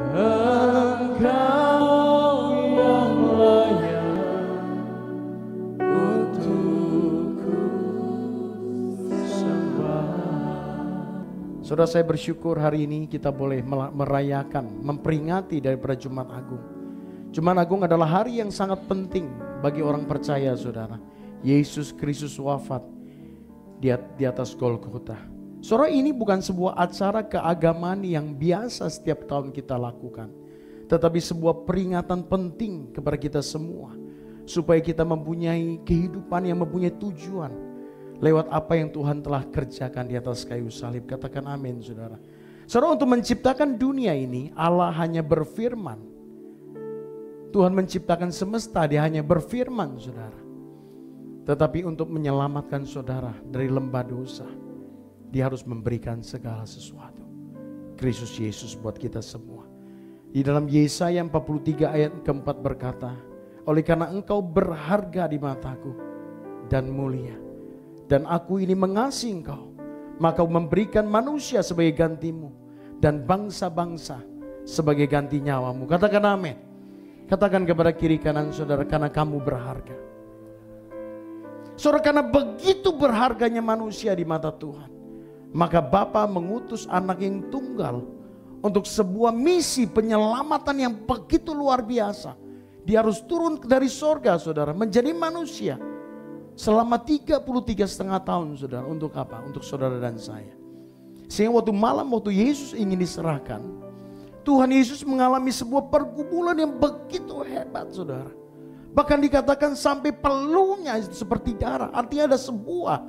Engkau yang layak untuk ku sembah. Saudara, saya bersyukur hari ini kita boleh merayakan, memperingati daripada Jumat Agung. Jumat Agung adalah hari yang sangat penting bagi orang percaya, saudara. Yesus Kristus wafat di atas Golgota. Saudara, ini bukan sebuah acara keagamaan yang biasa setiap tahun kita lakukan, tetapi sebuah peringatan penting kepada kita semua, supaya kita mempunyai kehidupan yang mempunyai tujuan lewat apa yang Tuhan telah kerjakan di atas kayu salib. Katakan amin, saudara. Saudara, untuk menciptakan dunia ini Allah hanya berfirman. Tuhan menciptakan semesta, dia hanya berfirman, saudara. Tetapi untuk menyelamatkan saudara dari lembah dosa, dia harus memberikan segala sesuatu. Kristus Yesus buat kita semua. Di dalam Yesaya 43 ayat keempat berkata, oleh karena engkau berharga di mataku dan mulia, dan aku ini mengasihi engkau, maka memberikan manusia sebagai gantimu dan bangsa-bangsa sebagai ganti nyawamu. Katakan amin. Katakan kepada kiri kanan saudara, karena kamu berharga. Saudara, karena begitu berharganya manusia di mata Tuhan, maka Bapa mengutus anak yang tunggal untuk sebuah misi penyelamatan yang begitu luar biasa. Dia harus turun dari sorga, saudara, menjadi manusia selama 33,5 tahun, saudara. Untuk apa? Untuk saudara dan saya. Sehingga waktu malam, waktu Yesus ingin diserahkan, Tuhan Yesus mengalami sebuah pergumulan yang begitu hebat, saudara. Bahkan dikatakan sampai peluhnya seperti darah. Artinya ada sebuah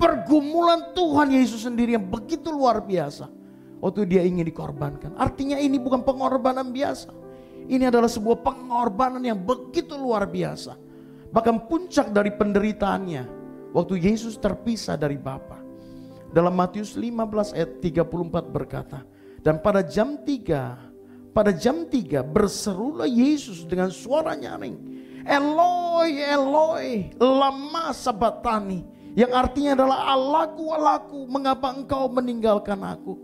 pergumulan Tuhan Yesus sendiri yang begitu luar biasa. Waktu dia ingin dikorbankan. Artinya ini bukan pengorbanan biasa. Ini adalah sebuah pengorbanan yang begitu luar biasa. Bahkan puncak dari penderitaannya, waktu Yesus terpisah dari Bapa. Dalam Matius 15 ayat 34 berkata, dan pada jam 3 berserulah Yesus dengan suara nyaring, Eloi, Eloi, lama sabatani. Yang artinya adalah, Allahku, Allahku, mengapa engkau meninggalkan aku?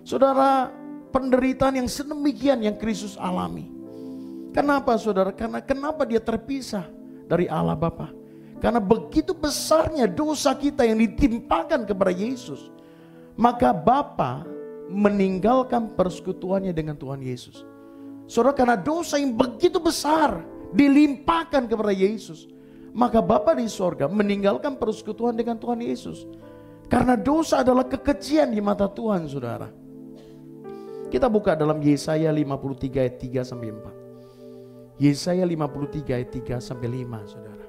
Saudara, penderitaan yang sedemikian yang Kristus alami. Kenapa, saudara? Karena kenapa dia terpisah dari Allah Bapa? Karena begitu besarnya dosa kita yang ditimpakan kepada Yesus. Maka Bapa meninggalkan persekutuannya dengan Tuhan Yesus. Saudara, karena dosa yang begitu besar dilimpahkan kepada Yesus, maka Bapa di sorga meninggalkan persekutuan dengan Tuhan Yesus. Karena dosa adalah kekejian di mata Tuhan, saudara. Kita buka dalam Yesaya 53 ayat 3 sampai 4. Yesaya 53 ayat 3 sampai 5, saudara.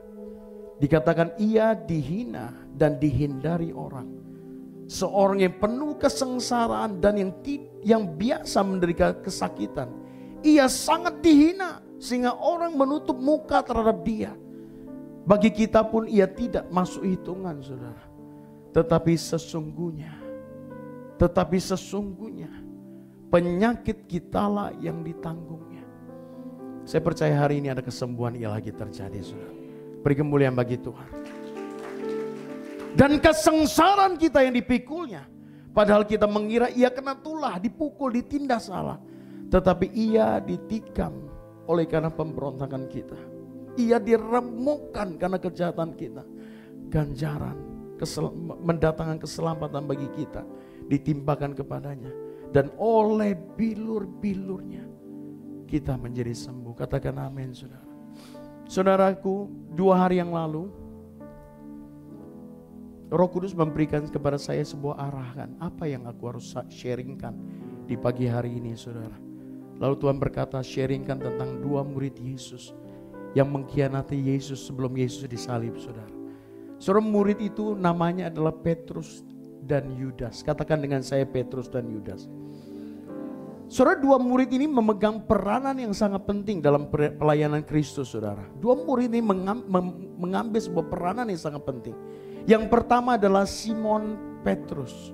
Dikatakan ia dihina dan dihindari orang. Seorang yang penuh kesengsaraan dan yang biasa menderita kesakitan. Ia sangat dihina sehingga orang menutup muka terhadap dia. Bagi kita pun ia tidak masuk hitungan, saudara. Tetapi sesungguhnya penyakit kitalah yang ditanggungnya. Saya percaya hari ini ada kesembuhan yang lagi terjadi, saudara. Beri kemuliaan bagi Tuhan. Dan kesengsaraan kita yang dipikulnya. Padahal kita mengira ia kena tulah, dipukul, ditindas salah. Tetapi ia ditikam oleh karena pemberontakan kita. Ia diremukkan karena kejahatan kita. Ganjaran, mendatangkan keselamatan bagi kita ditimpakan kepadanya. Dan oleh bilur-bilurnya kita menjadi sembuh. Katakan amin, saudara. Saudaraku, 2 hari yang lalu Roh Kudus memberikan kepada saya sebuah arahan. Apa yang aku harus sharingkan di pagi hari ini, saudara. Lalu Tuhan berkata, sharingkan tentang 2 murid Yesus yang mengkhianati Yesus sebelum Yesus disalib, saudara. Saudara, murid itu namanya adalah Petrus dan Yudas. Katakan dengan saya, Petrus dan Yudas. Saudara, 2 murid ini memegang peranan yang sangat penting dalam pelayanan Kristus, saudara. 2 murid ini mengambil sebuah peranan yang sangat penting. Yang pertama adalah Simon Petrus.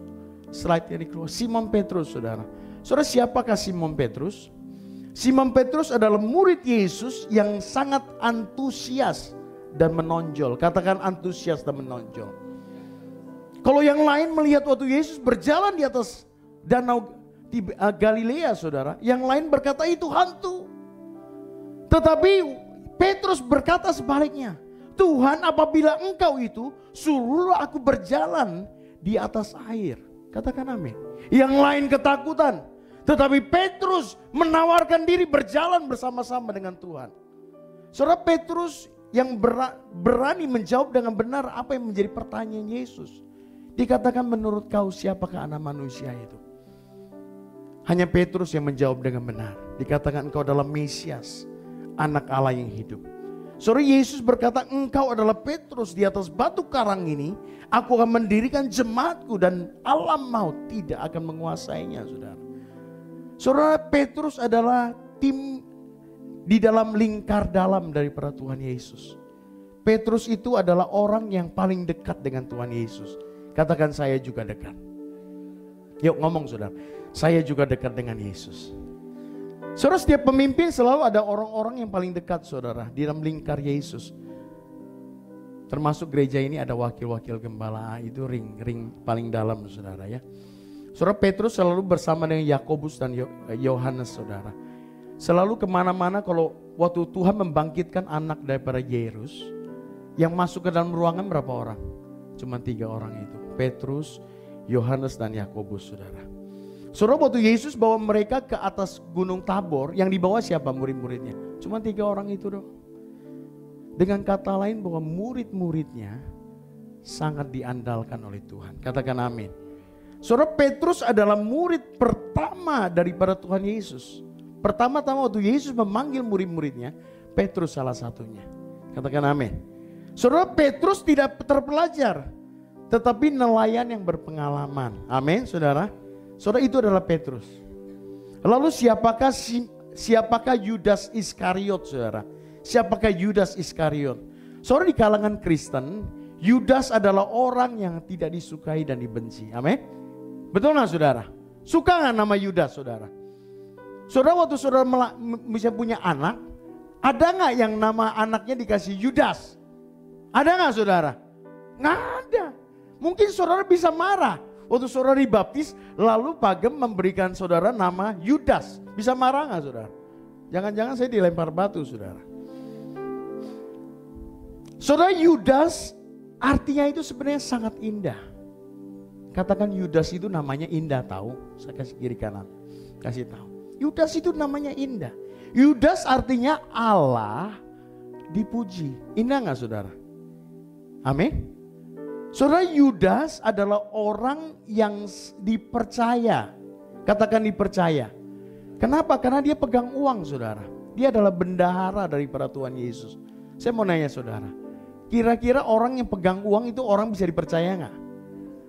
Slide yang dikeluar, Simon Petrus, saudara. Saudara, siapakah Simon Petrus? Simon Petrus adalah murid Yesus yang sangat antusias dan menonjol. Katakan antusias dan menonjol. Kalau yang lain melihat waktu Yesus berjalan di atas danau Galilea saudara. Yang lain berkata itu hantu. Tetapi Petrus berkata sebaliknya. Tuhan, apabila engkau itu, suruhlah aku berjalan di atas air. Katakan amin. Yang lain ketakutan. Tetapi Petrus menawarkan diri berjalan bersama-sama dengan Tuhan. Saudara, Petrus yang berani menjawab dengan benar apa yang menjadi pertanyaan Yesus. Dikatakan, menurut kau siapakah anak manusia itu? Hanya Petrus yang menjawab dengan benar. Dikatakan engkau adalah Mesias, anak Allah yang hidup. Saudara, Yesus berkata, engkau adalah Petrus, di atas batu karang ini aku akan mendirikan jemaatku dan alam maut tidak akan menguasainya, saudara. Saudara, Petrus adalah tim di dalam lingkar dalam daripada Tuhan Yesus. Petrus itu adalah orang yang paling dekat dengan Tuhan Yesus. Katakan, saya juga dekat. Yuk ngomong saudara, saya juga dekat dengan Yesus. Saudara, setiap pemimpin selalu ada orang-orang yang paling dekat saudara di dalam lingkar Yesus. Termasuk gereja ini ada wakil-wakil gembala, itu ring paling dalam saudara ya. Saudara, Petrus selalu bersama dengan Yakobus dan Yohanes saudara. Selalu kemana-mana kalau waktu Tuhan membangkitkan anak daripada Yairus, yang masuk ke dalam ruangan berapa orang? Cuma 3 orang itu, Petrus, Yohanes dan Yakobus saudara. Saudara, waktu Yesus bawa mereka ke atas gunung Tabor, yang dibawa siapa murid-muridnya? Cuma 3 orang itu dong. Dengan kata lain bahwa murid-muridnya sangat diandalkan oleh Tuhan. Katakan amin. Saudara, Petrus adalah murid pertama daripada Tuhan Yesus. Pertama-tama waktu Yesus memanggil murid-muridnya, Petrus salah satunya. Katakan amin. Saudara, Petrus tidak terpelajar, tetapi nelayan yang berpengalaman. Amin saudara. Saudara, itu adalah Petrus. Lalu siapakah Yudas Iskariot saudara? Siapakah Yudas Iskariot? Saudara, di kalangan Kristen, Yudas adalah orang yang tidak disukai dan dibenci. Amin. Betul gak saudara? Suka gak nama Yudas saudara? Saudara, waktu saudara bisa punya anak, ada gak yang nama anaknya dikasih Yudas? Ada gak saudara? Nggak ada. Mungkin saudara bisa marah waktu saudara dibaptis, lalu Pagem memberikan saudara nama Yudas. Bisa marah gak saudara? Jangan-jangan saya dilempar batu saudara. Saudara, Yudas artinya itu sebenarnya sangat indah. Katakan, Yudas itu namanya indah, tahu? Saya kasih kiri kanan, kasih tahu. Yudas itu namanya indah. Yudas artinya Allah dipuji. Indah gak saudara? Amin. Saudara, Yudas adalah orang yang dipercaya. Katakan dipercaya. Kenapa? Karena dia pegang uang saudara. Dia adalah bendahara daripada Tuhan Yesus. Saya mau nanya saudara, kira-kira orang yang pegang uang itu orang bisa dipercaya gak?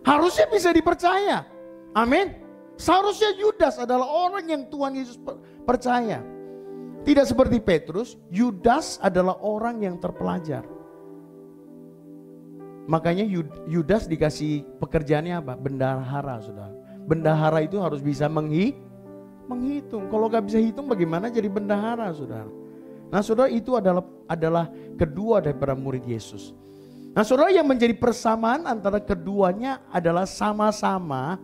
Harusnya bisa dipercaya. Amin. Seharusnya Yudas adalah orang yang Tuhan Yesus percaya. Tidak seperti Petrus, Yudas adalah orang yang terpelajar. Makanya Yudas dikasih pekerjaannya apa? Bendahara saudara. Bendahara itu harus bisa menghitung. Kalau gak bisa hitung bagaimana jadi bendahara saudara. Nah saudara, itu adalah kedua daripada murid Yesus. Nah saudara, yang menjadi persamaan antara keduanya adalah sama-sama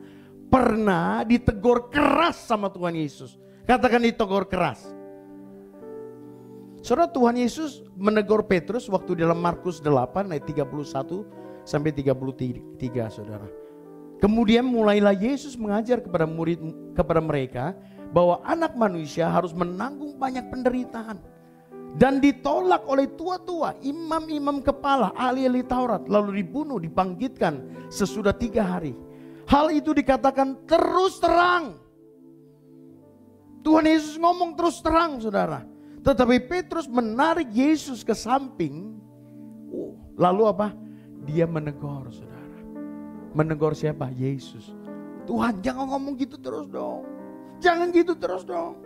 pernah ditegur keras sama Tuhan Yesus. Katakan, ditegur keras. Saudara, Tuhan Yesus menegur Petrus waktu dalam Markus 8 ayat 31 sampai 33 saudara. Kemudian mulailah Yesus mengajar kepada mereka bahwa anak manusia harus menanggung banyak penderitaan dan ditolak oleh tua-tua, imam-imam kepala, ahli-ahli Taurat, lalu dibunuh, dibangkitkan sesudah 3 hari. Hal itu dikatakan terus terang. Tuhan Yesus ngomong terus terang saudara. Tetapi Petrus menarik Yesus ke samping. Lalu apa? Dia menegur saudara. Menegur siapa? Yesus. Tuhan, jangan ngomong gitu terus dong. Jangan gitu terus dong.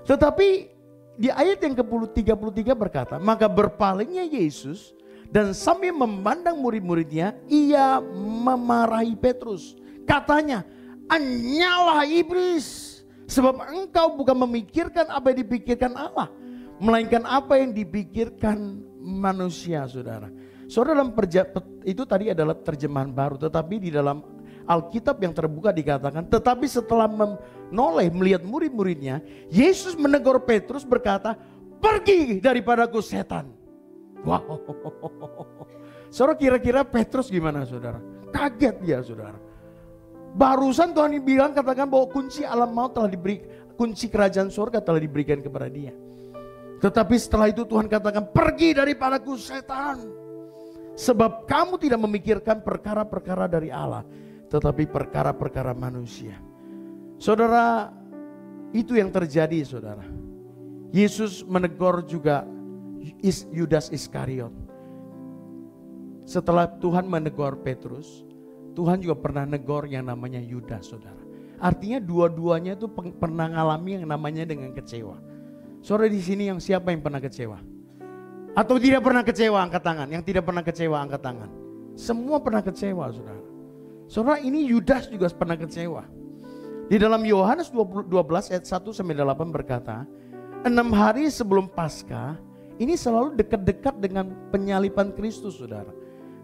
Tetapi di ayat yang ke-33 berkata, maka berpalingnya Yesus dan sambil memandang murid-muridnya, ia memarahi Petrus. Katanya, anyalah iblis. Sebab engkau bukan memikirkan apa yang dipikirkan Allah, melainkan apa yang dipikirkan manusia saudara. Saudara, dalam itu tadi adalah terjemahan baru, tetapi di dalam Alkitab yang terbuka dikatakan, tetapi setelah menoleh melihat murid-muridnya, Yesus menegur Petrus berkata, pergi daripadaku setan. Wow. Saudara, kira-kira Petrus gimana saudara? Kaget dia saudara. Barusan Tuhan bilang, katakan bahwa kunci alam maut telah diberi, kunci kerajaan surga telah diberikan kepada dia. Tetapi setelah itu Tuhan katakan, pergi daripadaku setan. Sebab kamu tidak memikirkan perkara-perkara dari Allah, tetapi perkara-perkara manusia. Saudara, itu yang terjadi saudara. Yesus menegur juga Yudas Iskariot. Setelah Tuhan menegur Petrus, Tuhan juga pernah negor yang namanya Yudas saudara. Artinya dua-duanya itu pernah ngalami yang namanya dengan kecewa. Saudara di sini yang siapa yang pernah kecewa? Atau tidak pernah kecewa angkat tangan? Yang tidak pernah kecewa angkat tangan. Semua pernah kecewa saudara. Saudara, ini Yudas juga pernah kecewa. Di dalam Yohanes 12 ayat 1-8 berkata, 6 hari sebelum Paskah, ini selalu dekat-dekat dengan penyaliban Kristus saudara.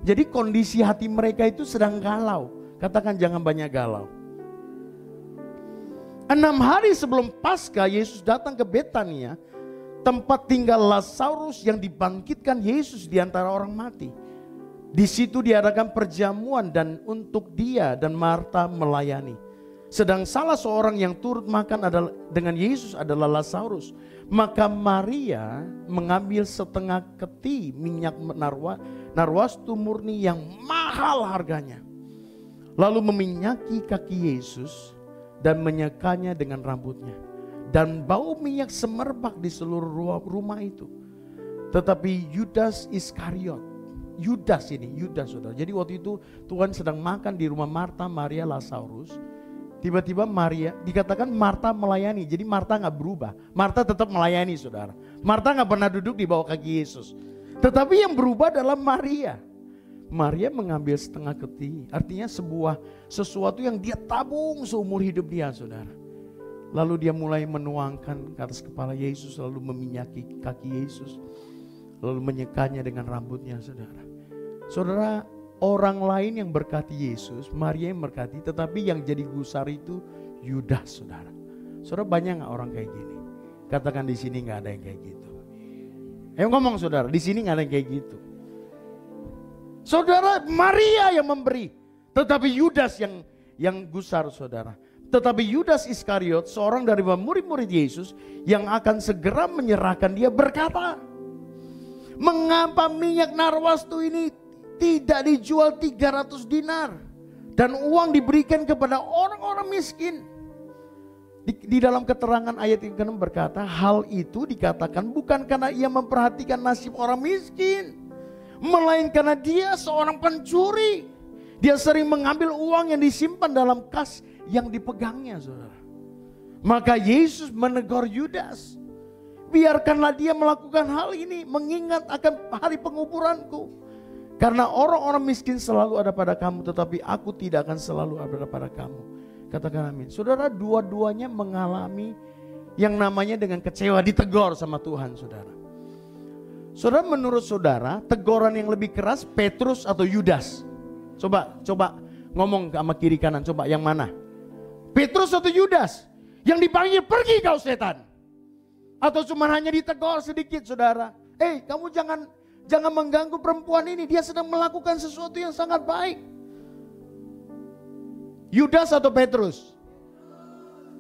Jadi kondisi hati mereka itu sedang galau. Katakan jangan banyak galau. 6 hari sebelum Paskah, Yesus datang ke Betania, tempat tinggal Lazarus yang dibangkitkan Yesus di antara orang mati. Di situ diadakan perjamuan dan untuk dia dan Marta melayani. Sedang salah seorang yang turut makan dengan Yesus adalah Lazarus. Maka Maria mengambil setengah keti minyak narwastu murni yang mahal harganya. Lalu meminyaki kaki Yesus dan menyekanya dengan rambutnya. Dan bau minyak semerbak di seluruh rumah itu. Tetapi Yudas Iskariot, Yudas saudara. Jadi waktu itu Tuhan sedang makan di rumah Marta, Maria, Lazarus. Tiba-tiba Maria, dikatakan Marta melayani. Jadi Marta gak berubah. Marta tetap melayani saudara. Marta gak pernah duduk di bawah kaki Yesus. Tetapi yang berubah adalah Maria. Maria mengambil setengah keti, artinya sesuatu yang dia tabung seumur hidup dia saudara. Lalu dia mulai menuangkan ke atas kepala Yesus, lalu meminyaki kaki Yesus, lalu menyekanya dengan rambutnya saudara. Saudara, orang lain yang berkati Yesus, Maria yang berkati, tetapi yang jadi gusar itu Yudas saudara. Saudara, banyak gak orang kayak gini? Katakan di sini gak ada yang kayak gitu. Ayo ngomong saudara, di sini gak ada yang kayak gitu. Saudara, Maria yang memberi, tetapi Yudas yang gusar saudara. Tetapi Yudas Iskariot, seorang dari murid-murid Yesus yang akan segera menyerahkan dia, berkata, mengapa minyak narwastu ini tidak dijual 300 dinar dan uang diberikan kepada orang-orang miskin? Di dalam keterangan ayat yang ke-6 berkata, hal itu dikatakan bukan karena ia memperhatikan nasib orang miskin, melainkan karena dia seorang pencuri. Dia sering mengambil uang yang disimpan dalam kas yang dipegangnya saudara. Maka Yesus menegur Yudas, biarkanlah dia melakukan hal ini mengingat akan hari penguburanku. Karena orang-orang miskin selalu ada pada kamu, tetapi aku tidak akan selalu ada pada kamu. Katakan amin. Saudara, dua-duanya mengalami yang namanya dengan kecewa, ditegur sama Tuhan saudara. Saudara, menurut saudara, teguran yang lebih keras Petrus atau Yudas? Coba ngomong sama kiri kanan, coba yang mana? Petrus atau Yudas? Yang dipanggil pergi kau setan? Atau cuma hanya ditegur sedikit saudara? Kamu jangan mengganggu perempuan ini, dia sedang melakukan sesuatu yang sangat baik. Yudas atau Petrus?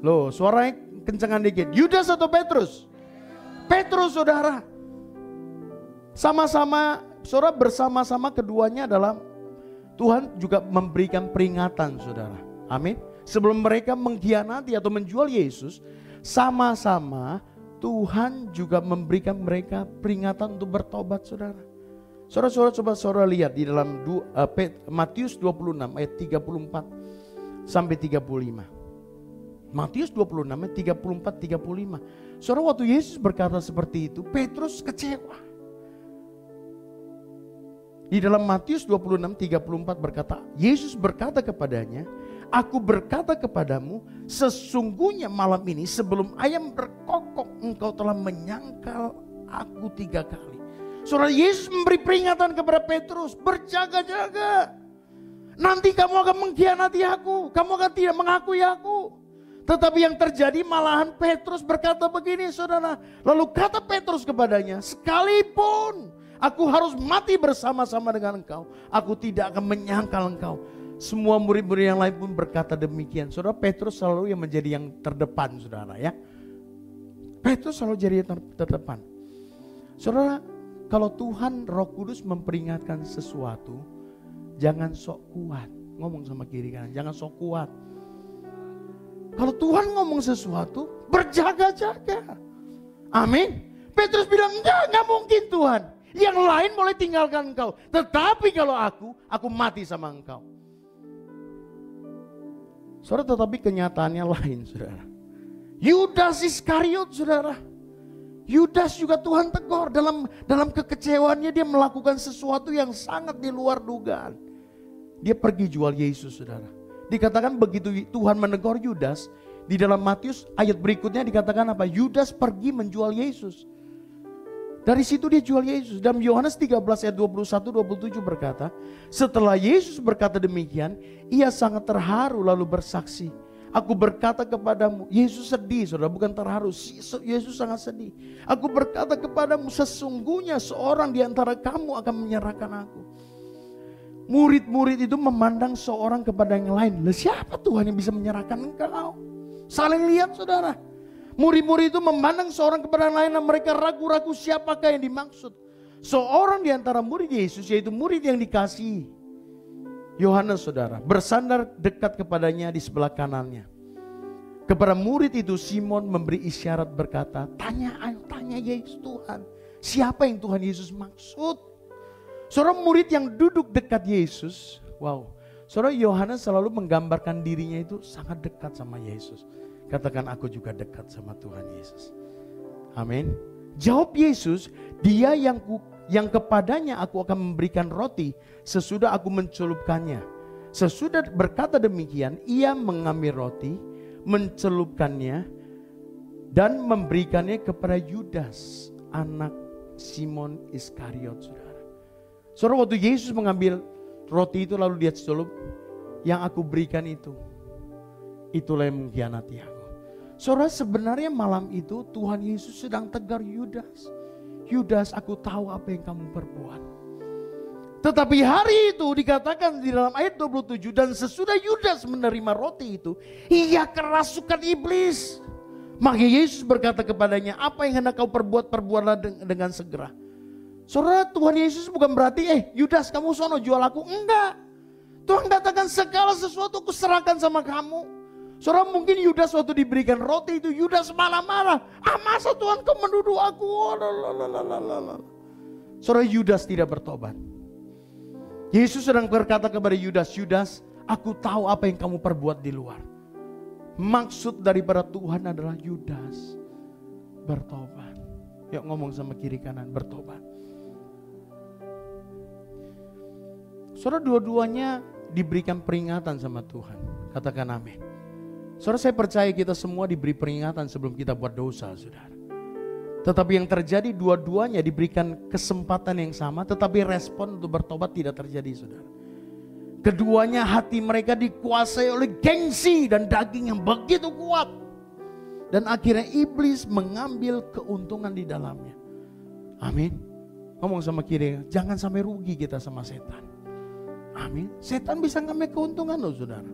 Loh, suaranya kencengan dikit. Yudas atau Petrus? Petrus saudara. Sama-sama, saudara, bersama-sama keduanya adalah Tuhan juga memberikan peringatan saudara. Amin. Sebelum mereka mengkhianati atau menjual Yesus, sama-sama Tuhan juga memberikan mereka peringatan untuk bertobat saudara. Saudara-saudara, coba saudara lihat di dalam Matius 26 ayat 34 sampai 35. Matius 26 ayat 34-35. Saudara, waktu Yesus berkata seperti itu, Petrus kecewa. Di dalam Matius 26:34 berkata, Yesus berkata kepadanya, aku berkata kepadamu, sesungguhnya malam ini sebelum ayam berkokok engkau telah menyangkal aku 3 kali. Saudara, Yesus memberi peringatan kepada Petrus, berjaga-jaga. nanti kamu akan mengkhianati aku, kamu akan tidak mengakui aku. Tetapi yang terjadi malahan Petrus berkata begini saudara. Lalu kata Petrus kepadanya, sekalipun aku harus mati bersama-sama dengan engkau, aku tidak akan menyangkal engkau. Semua murid-murid yang lain pun berkata demikian. Saudara, Petrus selalu yang menjadi yang terdepan saudara ya. Petrus selalu jadi yang terdepan. Saudara, kalau Tuhan Roh Kudus memperingatkan sesuatu, jangan sok kuat. Ngomong sama kiri kanan, jangan sok kuat. Kalau Tuhan ngomong sesuatu, berjaga-jaga. Amin. Petrus bilang, enggak mungkin Tuhan. Yang lain boleh tinggalkan engkau. Tetapi kalau aku mati sama engkau. Saudara, tetapi kenyataannya lain saudara. Yudas Iskariot saudara. Yudas juga Tuhan tegur dalam kekecewaannya, dia melakukan sesuatu yang sangat di luar dugaan. Dia pergi jual Yesus saudara. Dikatakan begitu Tuhan menegur Yudas, di dalam Matius ayat berikutnya dikatakan apa? Yudas pergi menjual Yesus. Dari situ dia jual Yesus. Dalam Yohanes 13 ayat 21-27 berkata, setelah Yesus berkata demikian, ia sangat terharu lalu bersaksi, aku berkata kepadamu, Yesus sedih saudara, bukan terharu, Yesus sangat sedih. Aku berkata kepadamu, sesungguhnya seorang di antara kamu akan menyerahkan aku. Murid-murid itu memandang seorang kepada yang lain. Lah siapa Tuhan yang bisa menyerahkan engkau? Saling lihat saudara. Murid-murid itu memandang seorang kepada yang lain dan mereka ragu-ragu siapakah yang dimaksud. Seorang di antara murid Yesus, yaitu murid yang dikasihi, Yohanes saudara, bersandar dekat kepadanya di sebelah kanannya. Kepada murid itu Simon memberi isyarat berkata, tanya Yesus Tuhan, siapa yang Tuhan Yesus maksud? Seorang murid yang duduk dekat Yesus, wow. Saudara, Yohanes selalu menggambarkan dirinya itu sangat dekat sama Yesus. Katakan, aku juga dekat sama Tuhan Yesus. Amin. Jawab Yesus, dia yang kepadanya aku akan memberikan roti sesudah aku mencelupkannya. Sesudah berkata demikian, ia mengambil roti, mencelupkannya dan memberikannya kepada Yudas, anak Simon Iskariot saudara. Saudara, waktu Yesus mengambil roti itu lalu dia celup, yang aku berikan itulah yang mengkhianati aku. Saudara, sebenarnya malam itu Tuhan Yesus sedang tegar Yudas. Yudas, aku tahu apa yang kamu perbuat. Tetapi hari itu dikatakan di dalam ayat 27, dan sesudah Yudas menerima roti itu, ia kerasukan iblis. Maka Yesus berkata kepadanya, apa yang hendak kau perbuat, perbuatlah dengan segera. Saudara, Tuhan Yesus bukan berarti, Yudas kamu sono jual aku. Enggak. Tuhan katakan segala sesuatu aku serahkan sama kamu. Saudara, mungkin Yudas waktu diberikan roti itu, Yudas marah-marah. Masa Tuhan kau menuduh aku? Saudara, Yudas tidak bertobat. Yesus sedang berkata kepada Yudas, Yudas, aku tahu apa yang kamu perbuat di luar. Maksud daripada Tuhan adalah Yudas bertobat. Yuk ngomong sama kiri kanan, bertobat. Saudara, dua-duanya diberikan peringatan sama Tuhan. Katakan amin. Saudara, saya percaya kita semua diberi peringatan sebelum kita buat dosa, saudara. Tetapi yang terjadi dua-duanya diberikan kesempatan yang sama, tetapi respon untuk bertobat tidak terjadi, saudara. Keduanya hati mereka dikuasai oleh gengsi dan daging yang begitu kuat. Dan akhirnya iblis mengambil keuntungan di dalamnya. Amin. Ngomong sama kiri, jangan sampai rugi kita sama setan. Amin. Setan bisa ngambil keuntungan loh saudara.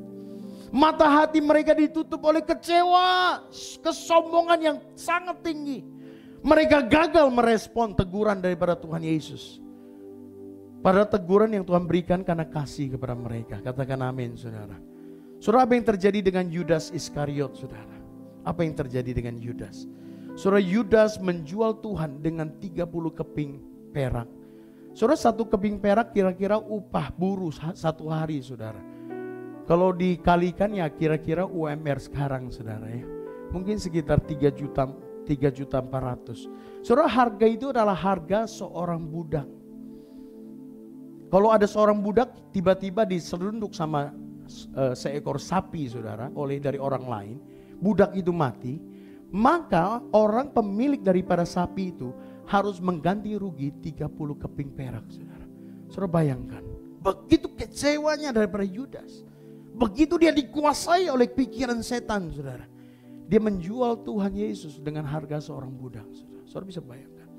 Mata hati mereka ditutup oleh kecewa, kesombongan yang sangat tinggi. Mereka gagal merespon teguran daripada Tuhan Yesus. Pada teguran yang Tuhan berikan karena kasih kepada mereka. Katakan amin saudara. Saudara, apa yang terjadi dengan Yudas Iskariot saudara? Apa yang terjadi dengan Yudas? Saudara, Yudas menjual Tuhan dengan 30 keping perak. Saudara, satu keping perak kira-kira upah buruh satu hari saudara. Kalau dikalikan ya kira-kira UMR sekarang saudara ya. Mungkin sekitar 3.400.000. Saudara, harga itu adalah harga seorang budak. Kalau ada seorang budak tiba-tiba diselunduk sama seekor sapi saudara dari orang lain. Budak itu mati. Maka orang pemilik daripada sapi itu harus mengganti rugi 30 keping perak saudara. Saudara bayangkan. Begitu kecewanya daripada Yudas. Begitu dia dikuasai oleh pikiran setan, saudara. Dia menjual Tuhan Yesus dengan harga seorang budak. Saudara bisa bayangkan.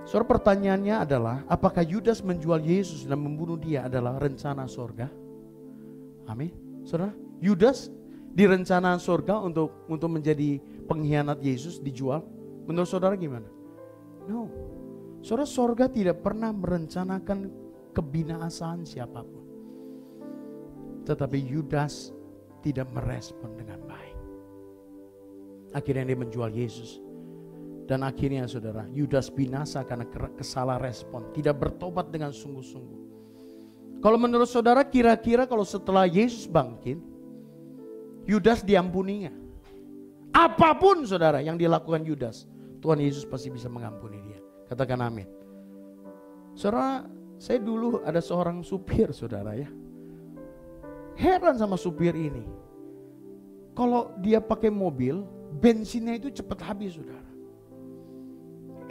Saudara, pertanyaannya adalah, apakah Yudas menjual Yesus dan membunuh dia adalah rencana sorga? Amin. Saudara, Yudas direncana sorga untuk menjadi pengkhianat Yesus, dijual. Menurut saudara gimana? No. Saudara, sorga tidak pernah merencanakan kebinasaan siapapun. Tetapi Yudas tidak merespon dengan baik. Akhirnya dia menjual Yesus. Dan akhirnya saudara, Yudas binasa karena kesalah respon. Tidak bertobat dengan sungguh-sungguh. Kalau menurut saudara, kira-kira kalau setelah Yesus bangkit, Yudas diampuninya. Apapun saudara yang dilakukan Yudas, Tuhan Yesus pasti bisa mengampuni dia. Katakan amin. Saudara, saya dulu ada seorang supir saudara ya. Heran sama supir ini. Kalau dia pakai mobil, bensinnya itu cepat habis saudara.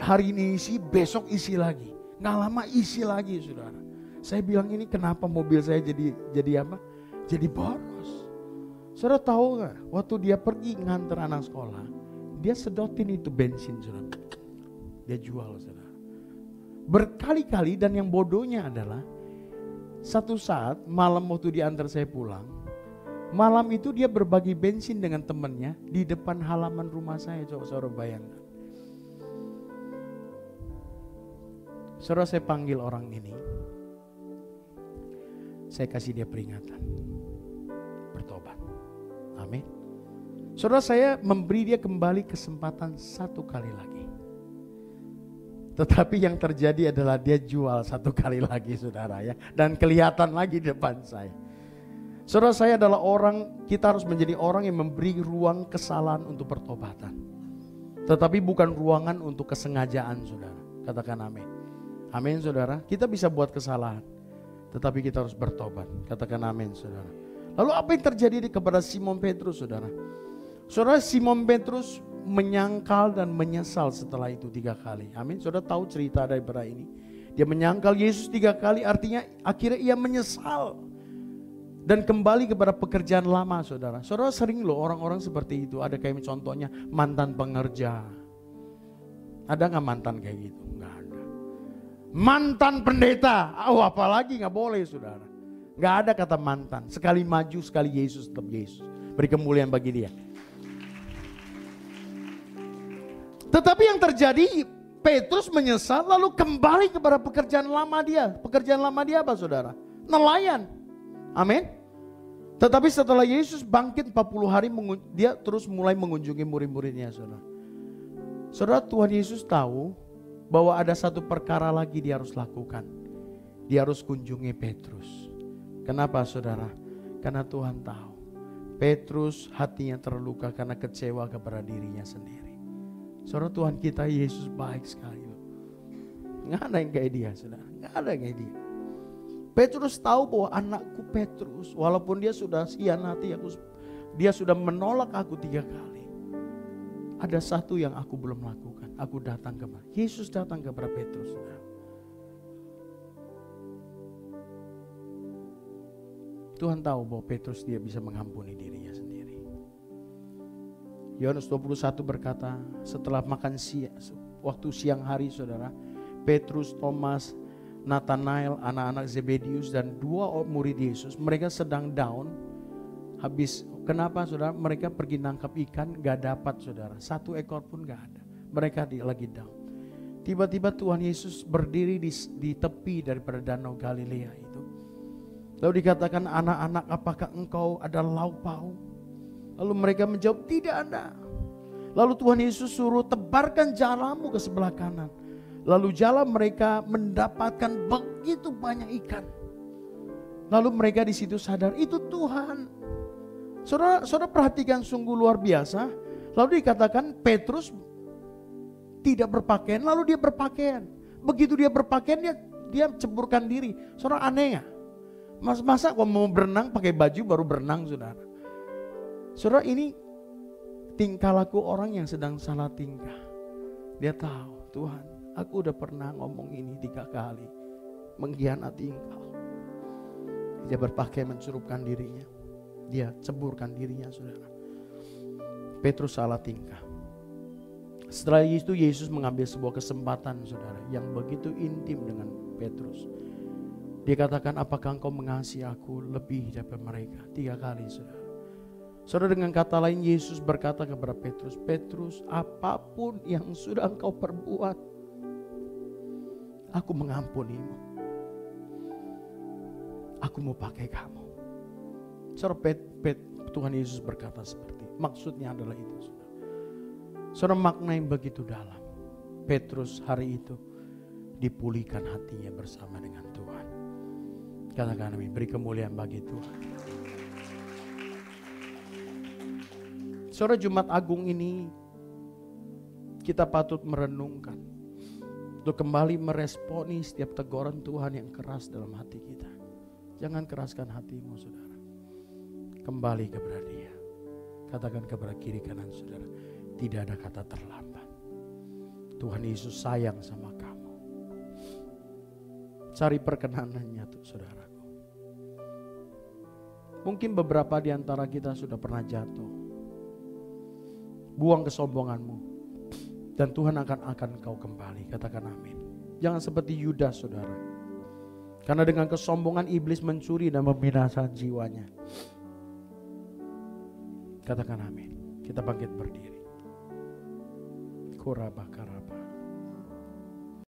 Hari ini isi, besok isi lagi. Nggak lama isi lagi saudara. Saya bilang, ini kenapa mobil saya jadi apa? Jadi boros. Saudara tahu nggak? Waktu dia pergi nganter anak sekolah, dia sedotin itu bensin saudara. Dia jual saudara. Berkali-kali, dan yang bodohnya adalah satu saat malam waktu diantar saya pulang, malam itu dia berbagi bensin dengan temannya di depan halaman rumah saya. Coba saudara bayangkan. Saudara, saya panggil orang ini, saya kasih dia peringatan, bertobat. Amin. Saudara, saya memberi dia kembali kesempatan satu kali lagi. Tetapi yang terjadi adalah dia jual satu kali lagi saudara ya. Dan kelihatan lagi di depan saya. Saudara, saya adalah orang, kita harus menjadi orang yang memberi ruang kesalahan untuk pertobatan. Tetapi bukan ruangan untuk kesengajaan saudara. Katakan amin. Amin saudara. Kita bisa buat kesalahan, tetapi kita harus bertobat. Katakan amin saudara. Lalu apa yang terjadi kepada Simon Petrus saudara? Saudara, Simon Petrus menyangkal dan menyesal setelah itu 3 kali. Amin. Saudara tahu cerita daripada ini. Dia menyangkal Yesus 3 kali, artinya akhirnya ia menyesal. Dan kembali kepada pekerjaan lama saudara. Saudara, sering loh orang-orang seperti itu. Ada kayak contohnya mantan pengerja. Ada gak mantan kayak gitu? Gak ada. Mantan pendeta. Apalagi gak boleh saudara. Gak ada kata mantan. Sekali maju, sekali Yesus, tetap Yesus. Beri kemuliaan bagi dia. Tetapi yang terjadi, Petrus menyesal lalu kembali kepada pekerjaan lama dia. Pekerjaan lama dia apa saudara? Nelayan. Amin. Tetapi setelah Yesus bangkit 40 hari, dia terus mulai mengunjungi murid-muridnya saudara. Saudara, Tuhan Yesus tahu bahwa ada satu perkara lagi dia harus lakukan. Dia harus kunjungi Petrus. Kenapa saudara? Karena Tuhan tahu Petrus hatinya terluka karena kecewa kepada dirinya sendiri. Saudara, Tuhan kita Yesus baik sekali. Nggak ada yang kayak dia saudara. Nggak ada yang kayak dia. Petrus tahu bahwa anakku Petrus, walaupun dia sudah hianati aku, dia sudah menolak aku 3 kali. Ada satu yang aku belum lakukan. Aku datang kepada Yesus, datang kepada Petrus saudara. Tuhan tahu bahwa Petrus dia bisa mengampuni dirinya sendiri. Yohanes 21 berkata, setelah makan siang, waktu siang hari saudara, Petrus, Thomas, Nathanael, anak-anak Zebedius dan 2 murid Yesus, mereka sedang down. Habis, kenapa saudara? Mereka pergi nangkap ikan, gak dapat saudara. 1 ekor pun gak ada. Mereka lagi down. Tiba-tiba Tuhan Yesus berdiri di tepi daripada danau Galilea itu. Lalu dikatakan, anak-anak, apakah engkau ada lauk pauk? Lalu mereka menjawab, tidak ada. Lalu Tuhan Yesus suruh, tebarkan jalamu ke sebelah kanan. Lalu jala mereka mendapatkan begitu banyak ikan. Lalu mereka di situ sadar, itu Tuhan. Saudara perhatikan sungguh luar biasa. Lalu dikatakan Petrus tidak berpakaian, lalu dia berpakaian. Begitu dia berpakaian, dia ceburkan diri. Saudara, aneh ya? Masa kalau mau berenang pakai baju baru berenang saudara. Saudara, ini tingkah laku orang yang sedang salah tingkah. Dia tahu, Tuhan, aku udah pernah ngomong ini 3 kali. mengkhianati engkau. Dia berpakaian mencurupkan dirinya. Dia ceburkan dirinya, saudara. Petrus salah tingkah. Setelah itu Yesus mengambil sebuah kesempatan, saudara, yang begitu intim dengan Petrus. Dia katakan, apakah engkau mengasihi aku lebih daripada mereka? 3 kali, saudara. Saudara, dengan kata lain Yesus berkata kepada Petrus, Petrus, apapun yang sudah engkau perbuat, aku mengampunimu. Aku mau pakai kamu. Saudara, Tuhan Yesus berkata seperti itu. Maksudnya adalah itu, saudara. Saudara, makna yang begitu dalam. Petrus hari itu dipulihkan hatinya bersama dengan Tuhan. Katakan amin, beri kemuliaan bagi Tuhan. Saudara, Jumat Agung ini kita patut merenungkan untuk kembali meresponi setiap teguran Tuhan yang keras dalam hati kita. Jangan keraskan hatimu, saudara. Kembali kepada Dia. Katakan kepada kiri kanan saudara, tidak ada kata terlambat. Tuhan Yesus sayang sama kamu. Cari perkenanannya tuh, saudaraku. Mungkin beberapa di antara kita sudah pernah jatuh. Buang kesombonganmu dan Tuhan akan kau kembali. Katakan amin. Jangan seperti Yudas, saudara. Karena dengan kesombongan iblis mencuri dan membinasakan jiwanya. Katakan amin. Kita bangkit berdiri. Koraba karaba.